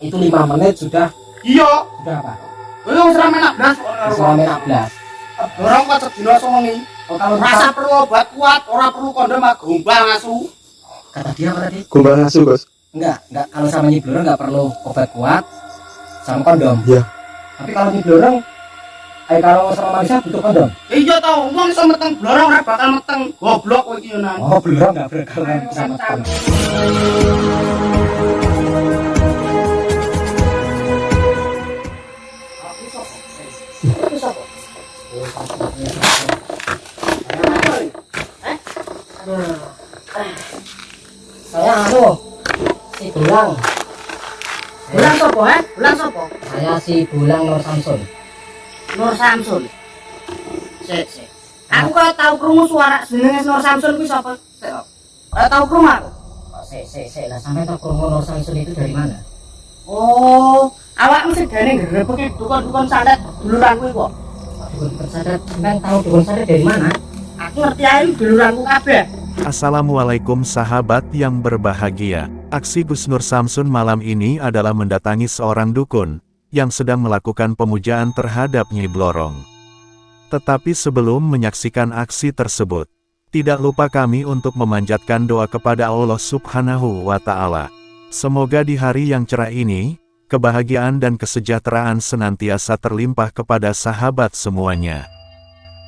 Itu 5 menit sudah. Iya. Sudah apa? Wis ora menak blas. Selama menak blas. Dorong kok sedina songi. Oh, kalau Rasa perlu obat kuat, ora perlu kondom gombal ngasu. kata dia apa tadi? Gombal ngasu, Bos. Enggak, kalau sama Nyi Blorong enggak perlu obat kuat sama kondom. Iya. Tapi kalau Nyi Blorong kalau sama manusia butuh kondom. Iya tau, wong iso meteng blorong ora bakal meteng. Goblok kowe iki yo nan. Oh, Blorong enggak bakal bisa meteng. Saya si Bulang. Bulan sopo, Bulan sopo? Saya si Bulang Nur Samsun. Nur Samsun. Sik. Aku kok tau krungu suara jenenge Nur Samsun kuwi sapa? Sik. Tau krungu aku. Sik lah, sampai tahu krungu Nur Samsun itu dari mana? Oh, awakmu segane ngrebeki dukun-dukun santet duluran kuwi kok. Dukun santet, sampean tahu dukun santet dari mana? Aku ngerti ae duluranku kabeh. Assalamualaikum sahabat yang berbahagia. Aksi Gus Nur Samsun malam ini adalah mendatangi seorang dukun yang sedang melakukan pemujaan terhadap Nyi Blorong. Tetapi sebelum menyaksikan aksi tersebut, tidak lupa kami untuk memanjatkan doa kepada Allah Subhanahu wa Ta'ala. Semoga di hari yang cerah ini, kebahagiaan dan kesejahteraan senantiasa terlimpah kepada sahabat semuanya.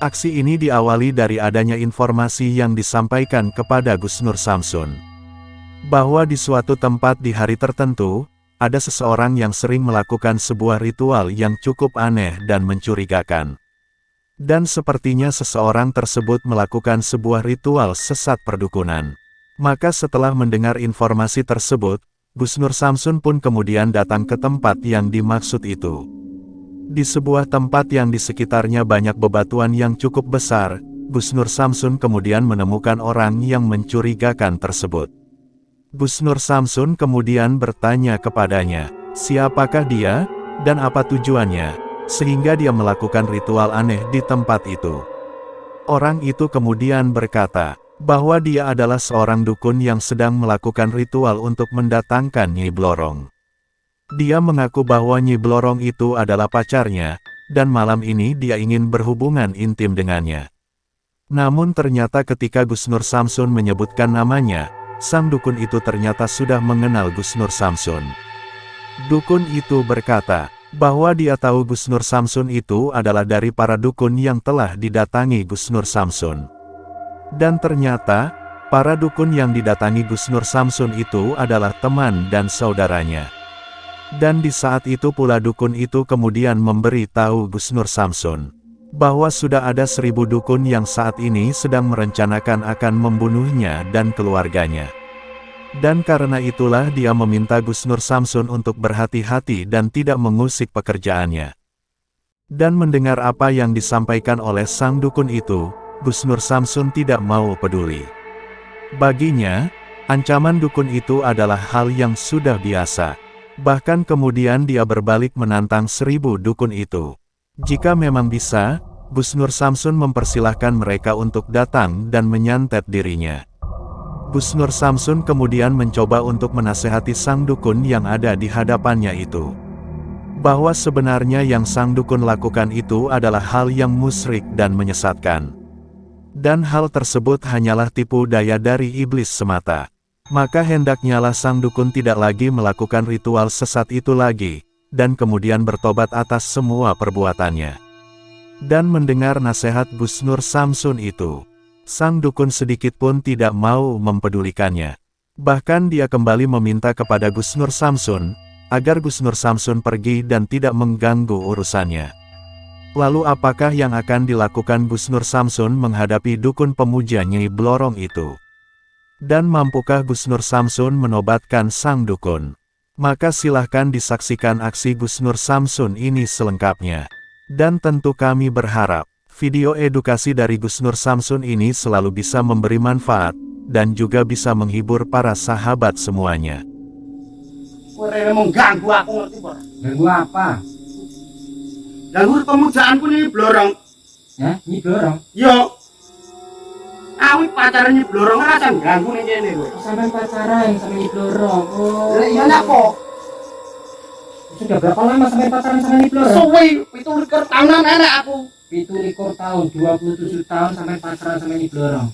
Aksi ini diawali dari adanya informasi yang disampaikan kepada Gus Nur Samsun, bahwa di suatu tempat di hari tertentu, ada seseorang yang sering melakukan sebuah ritual yang cukup aneh dan mencurigakan. Dan sepertinya seseorang tersebut melakukan sebuah ritual sesat perdukunan. Maka setelah mendengar informasi tersebut, Gus Nur Samsun pun kemudian datang ke tempat yang dimaksud itu. Di sebuah tempat yang di sekitarnya banyak bebatuan yang cukup besar, Gus Nur Samsun kemudian menemukan orang yang mencurigakan tersebut. Gus Nur Samsun kemudian bertanya kepadanya, siapakah dia, dan apa tujuannya, sehingga dia melakukan ritual aneh di tempat itu. Orang itu kemudian berkata, bahwa dia adalah seorang dukun yang sedang melakukan ritual untuk mendatangkan Nyi Blorong. Dia mengaku bahwa Nyi Blorong itu adalah pacarnya, dan malam ini dia ingin berhubungan intim dengannya. Namun ternyata ketika Gus Nur Samsun menyebutkan namanya, sang dukun itu ternyata sudah mengenal Gus Nur Samsun. Dukun itu berkata, bahwa dia tahu Gus Nur Samsun itu adalah dari para dukun yang telah didatangi Gus Nur Samsun. Dan ternyata, para dukun yang didatangi Gus Nur Samsun itu adalah teman dan saudaranya. Dan di saat itu pula dukun itu kemudian memberi tahu Gus Nur Samsun, bahwa sudah ada 1000 dukun yang saat ini sedang merencanakan akan membunuhnya dan keluarganya. Dan karena itulah dia meminta Gus Nur Samsun untuk berhati-hati dan tidak mengusik pekerjaannya. Dan mendengar apa yang disampaikan oleh sang dukun itu, Gus Nur Samsun tidak mau peduli. Baginya, ancaman dukun itu adalah hal yang sudah biasa. Bahkan kemudian dia berbalik menantang 1000 dukun itu. Jika memang bisa, Gus Nur Samsun mempersilahkan mereka untuk datang dan menyantet dirinya. Gus Nur Samsun kemudian mencoba untuk menasehati sang dukun yang ada di hadapannya itu, bahwa sebenarnya yang sang dukun lakukan itu adalah hal yang musyrik dan menyesatkan. Dan hal tersebut hanyalah tipu daya dari iblis semata. Maka hendaknyalah sang dukun tidak lagi melakukan ritual sesat itu lagi, dan kemudian bertobat atas semua perbuatannya. Dan mendengar nasihat Gus Nur Samsun itu, sang dukun sedikit pun tidak mau mempedulikannya. Bahkan dia kembali meminta kepada Gus Nur Samsun, agar Gus Nur Samsun pergi dan tidak mengganggu urusannya. Lalu apakah yang akan dilakukan Gus Nur Samsun menghadapi dukun pemuja Nyi Blorong itu? Dan mampukah Gus Nur Samsun menobatkan sang dukun? Maka silahkan disaksikan aksi Gus Nur Samsun ini selengkapnya. Dan tentu kami berharap, video edukasi dari Gus Nur Samsun ini selalu bisa memberi manfaat, dan juga bisa menghibur para sahabat semuanya. Kowe mau ganggu aku ngerti ora? Ganggu apa? Ganggu pemujaanku Nyi Blorong. Ya, Nyi Blorong. Yo. Aku pacaran Nyi Blorong ora sang ganggu ning kene kok. Sampai pacaran sama Nyi Blorong. Oh, Lah iya napa? Sudah berapa lama sampai pacaran sama Nyi Blorong? Suwi 17 tahunan enak aku. 17 tahun, 27 tahun sampai pacaran sama Nyi Blorong.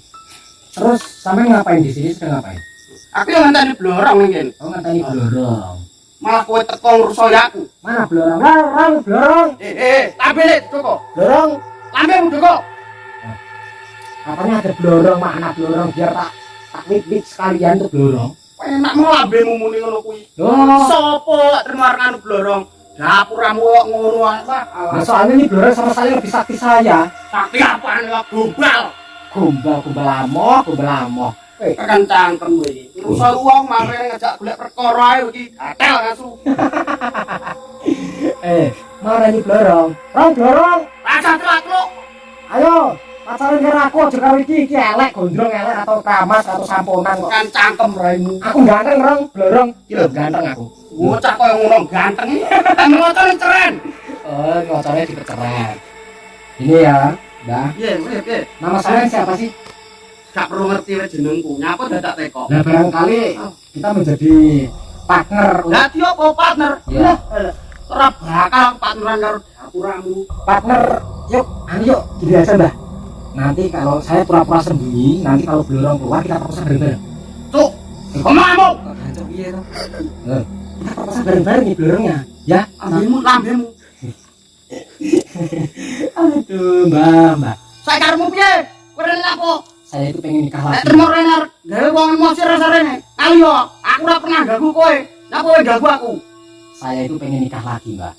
Terus sampai ngapain di sini? Sudah ngapain? Aku yang ngenteni blorong ning kene. Oh, ngenteni Blorong. Malah kowe teko ngrusoy aku. Mana Blorong? Blorong, Blorong. Lambene Joko. Blorong. Lambemu Joko. Katanya ada Blorong, mana Blorong biar tak wik-wik sekalian tuh Blorong. Enak mau lambemu muni ngono kuwi. Oh, Sopo lak terima nganu blorong? Dapuramu kok ngono ae. nah, soalnya Nyi Blorong sama saya lebih sakti saya. Sakti apaan ya gombal. Gombal amoh. Tekan cangkem kowe iki. Rusak wong mangkene ngajak golek perkara ae iki gatel asu. Mana Nyi Blorong? Blorong. Rasa telak-teluk. Ayo, pacaran karo aku aja karo iki elek, gondrong elek atau kamas atau samponan kok. Tekan cangkem raimu. Aku ganteng, Blorong. Iki lho ganteng aku. Bocah koyo ngono ganteng. Motor keren. Oh, motornya dipeceran. Ini ya, Mbah. Piye? Nama saya siapa sih? Gak perlu ngerti wae jenengku. Nyapa dadak teko. Nah, barangkali kita menjadi partner. Lah dia apa partner? Iya. Ora bakal partneran karo dapuramu. Partner, yuk, yuk, gini aja Mbah. Nanti kalau saya pura-pura sembunyi, nanti kalau Blorong keluar kita proposal bareng-bareng. Cuk, kemana? Kacau iya tuh. Kita proposal bareng-bareng nih Blorongnya, ya? Lambemu. Aduh, Mbak. Saya karemu piye? Kowe rene apa? Saya itu pengen nikah Nek lagi. terima rener, gawe wong emosi rasa-rene. Kali yo, aku ora pernah ganggu kowe. Napa kowe ganggu aku? Saya itu pengen nikah lagi, Mbak.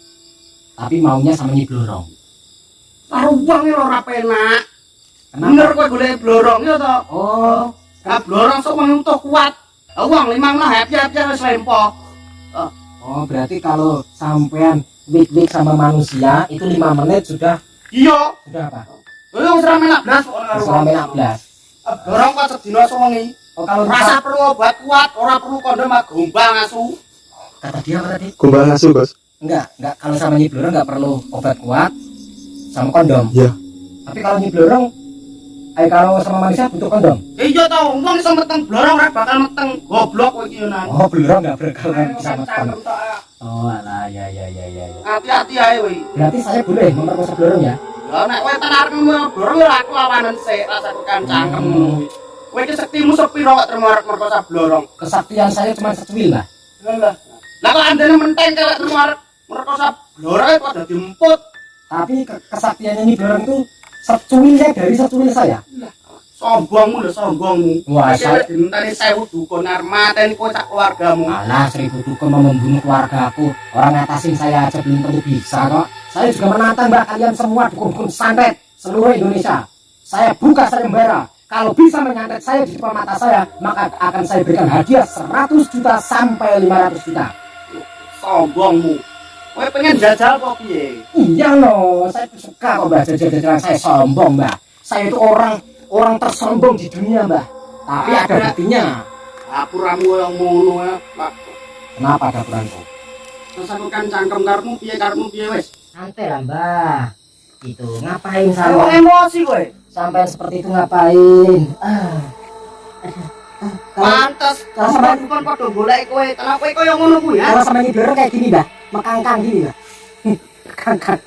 Tapi maunya sama Nyi Blorong. Karo wong iki ora penak. Kenapa? Bener kowe golek blorong yo to. Oh, Ka blorong sok menuntuk kuat. Wong limang mah happy-happy wis lempo. oh berarti kalau sampean wik-wik sama manusia itu 5 menit sudah Iya, apa? lho wis ra menak blas kok karo wong. Sampai 16. Blorong kok sedina sewengi. Oh kalau Rasa perlu obat kuat, ora perlu kondom gombang asu. kata dia apa tadi? Gombal asu, Bos. Enggak kalau sama Nyi Blorong enggak perlu obat kuat sama kondom. Iya. Tapi kalau Nyi Blorong kalau sama manusia butuh kondom. Iya to, wong iso meteng blorong ora bakal meteng goblok kowe iki yo nan. Oh, Blorong enggak berkelan sama Cangkem kondom. tok. Oh, alah ya. Hati-hati ae kowe. Berarti saya boleh memperkosa Blorong ya? Ya nek kowe tanarmu blorong ya aku lawanan sik rasa tekan cangkemmu. Kowe iki sektimu sepiro kok terima arep merkosa blorong. Kesaktian saya cuma secuil lah. Lah kok andene menteng kelek terima arep merkosa blorong kok dadi emput. Tapi kesaktiannya Nyi Blorong itu secuilnya dari secuil saya. Sombongmu lho sombongmu. Wah, saya dinteni 1000 dukun arep mateni kowe sak keluargamu. alah 1000 dukun mau membunuh keluarga aku. Orang ngatasin saya aja belum tentu bisa kok. Saya juga menantang Mbak kalian semua dukun-dukun santet seluruh Indonesia. Saya buka sayembara. Kalau bisa menyantet saya di depan mata saya, maka akan saya berikan hadiah 100 juta sampai 500 juta. Sombongmu. Kowe pengen jajal apa piye? Iya loh, saya suka kok Mbak jajan-jajan saya sombong Mbak. Saya itu orang tersombong di dunia Mbak. Tapi ada buktinya. Dapuramu yang ngono ya. Kenapa ada peranku? Sasakukan cangkem karepmu piye wis? Santai lah Mbak. Itu ngapain Kok sampai emosi kowe? sampai seperti itu ngapain? Pantes Kalau bukan padha golek kowe. Tenan kowe koyo ngono kuwi ya. kalau sama Nyi Blorong kayak gini Mbak, mekangkang gini Mbak. Kangkang.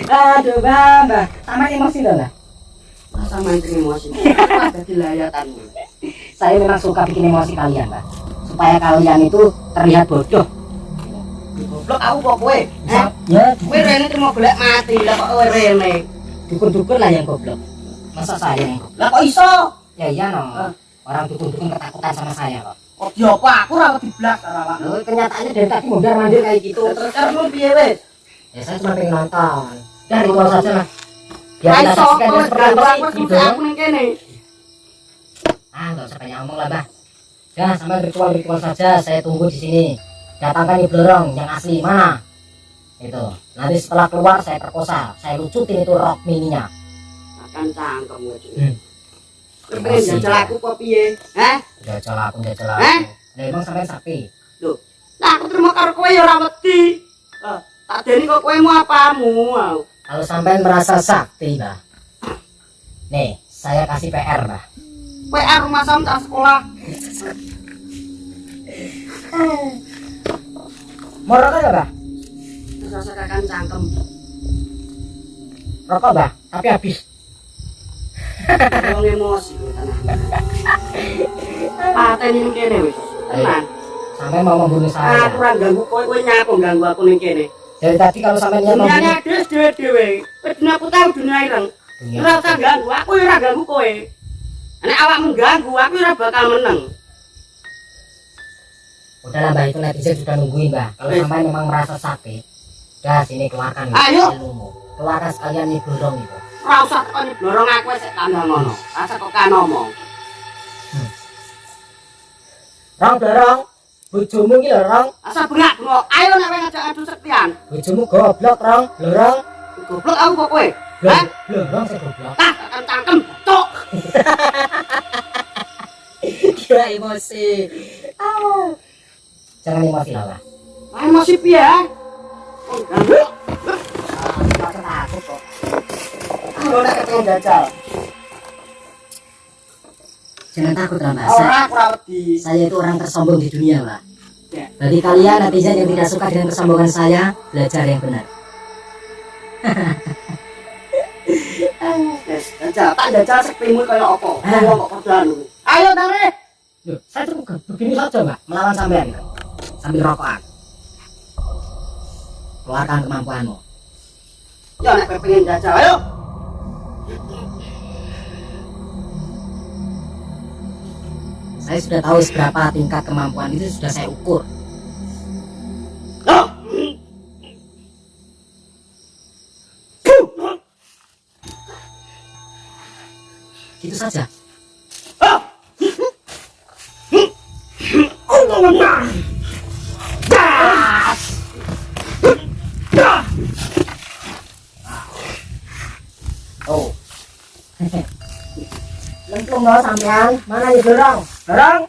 Aduh Mbak, sama emosi loh Mbak. Masa mancing emosi. Ada dilayatanmu. Saya memang suka bikin emosi kalian Mbak, supaya kalian itu terlihat bodoh. Goblok aku kok kowe. Ya, Kowe rene terima golek mati lah kok kowe rene. dukun-dukun lah yang goblok. Masa saya yang goblok? Lah kok iso? Ya iya no. Orang dukun-dukun ketakutan sama saya kok. Kok diopo aku ora wedi blas karo awak. Loh, kenyataannya dari tadi mondar-mandir kayak gitu. Terus karepmu piye wis? Ya saya cuma pengen nonton. Dan ritual saja lah. Biar Lah kita iso saksikan kowe yang seperti apa aku sih gitu. aku ning kene. Nggak usah banyak ngomong lah Mbah. Ya sama ritual-ritual saja saya tunggu di sini. Datangkan Nyi Blorong yang asli mana? Itu. Nanti setelah keluar saya perkosa. Saya lucutin itu rok mininya. Akan cangkem kowe. Kowe Emosi. pengen jajal aku kok piye? Heh? Jajal aku. Eh? Nah, emang sampai sakti. Nah aku terima karo kowe ya ora wedi. Tak deni kok kowe mau apamu. Kalau sampai merasa sakti, Mbah. Nih, saya kasih PR, Mbah. PR rumah sam tak sekolah. Mau rokok ya, Mbah? Rasa kakak cangkem. Rokok, Mbah, tapi habis. Wong emosi tenan. Paten ning kene wis. Tenan. Sampai mau membunuh saya. Aku ora ganggu kowe nyapo ganggu aku ning kene. Dari tadi kalau sampai niat Dunia membunuh ada dhewe-dhewe. Dunia aku tahu dunia ireng. Ora usah ganggu, aku ora ganggu kowe. Nek awakmu ganggu, aku ora bakal meneng. udahlah, Mbah, itu netizen sudah nungguin, Mbah. Kalau sampai memang merasa sakit, udah sini keluarkan. Ayo. ilmumu. Keluarkan sekalian nih blorong itu. Ora usah kok nyeblorong aku wis kandang ngono. Rasa kok kan ngomong. Rong blorong, bojomu ki lho, Rong. Asa bengak-bengok. Ayo nek wis ngajak adu sektian. Bojomu goblok, Rong. Blorong. Goblok aku kok kowe. Hah? Blorong saya goblok. Tah, akan cangkem, cok. Gila emosi. Ah. Jangan emosi lah, Mbah. Lah emosi piye? Oh, ganggu. Masa takut kok. Aku nek ketemu jajal. Jangan takut lah, Mbak. Ora aku ora wedi. Saya itu orang tersombong di dunia, Mbak. Ya. Bagi kalian netizen yang tidak suka dengan kesombongan saya, belajar yang benar. Yes, jajal. Tak jajal sektimu kaya apa? Wong kok kerjaan lu. Ayo tarik. Loh, saya cukup begini saja, Mbak, melawan sampean gitu. Sambil rokokan. Keluarkan kemampuanmu. Ya nek kowe pengen jajal, ayo. Saya sudah tahu seberapa tingkat kemampuan itu sudah saya ukur. Oh. Gitu saja. Oh. Lentung loh sampean, mana nih dorong? Dorong.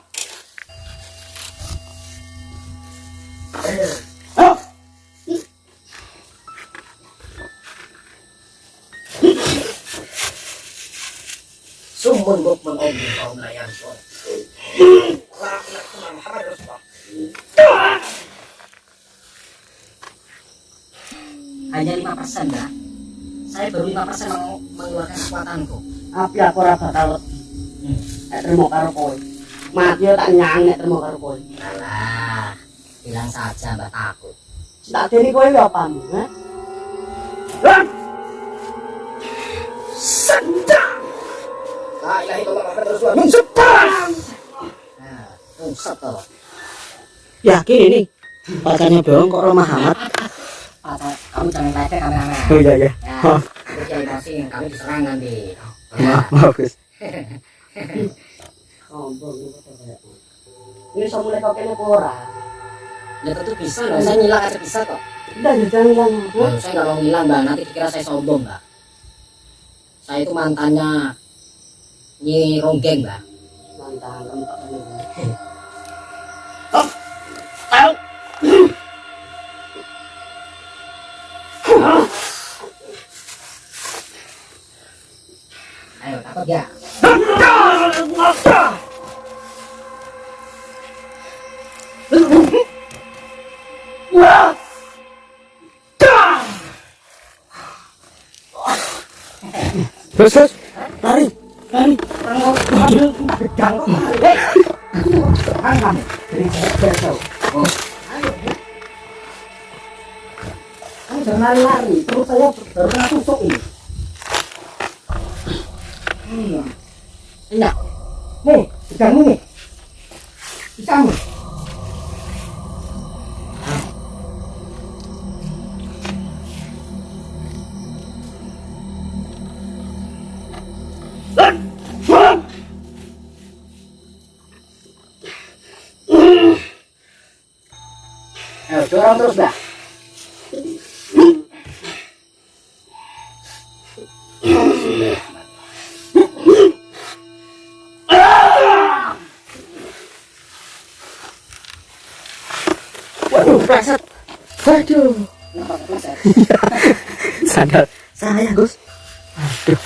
Sumun bukmun om kaum layar pun. Hanya 5%, Mbak. Saya baru 5% mengeluarkan kekuatanku. Tapi aku ora bakal nek terima karo kowe. Mati yo tak nyang nek terima karo kowe. Alah, bilang saja Mbak takut. Tak deni kowe yo apamu, ha? Sendang. La ilaha illallah Muhammadur Rasulullah. Seperang. Nah, rusak toh. Yakin ini? Pacarnya bohong kok Roma amat. Kamu jangan leceh kameramen. Oh iya iya. Ya, itu dia emosi, kamu diserang nanti. Maaf Gus. Sombong ini bisa mulai kau kene ora. Ya tentu bisa loh, saya ngilang aja bisa kok. Udah jangan Loh, saya nggak mau ngilang, Mbak, nanti dikira saya sombong, Mbak. Saya itu mantannya Nyi Ronggeng, Mbak. Mantan rentak ini. Oh, ayo. Ayo, takut ya. Terus, lari. Gedang kok. Hei, kamu. Dari saya tahu. Oh. Kamu jangan lari-lari, terus saya baru kena tusuk ini. Iya. Nih, gedangmu nih. Pisamu. Ayo, dorong terus, Mbak. Waduh, preset. Waduh. Nampak pleset. Sadar. Saya, Gus. Aduh.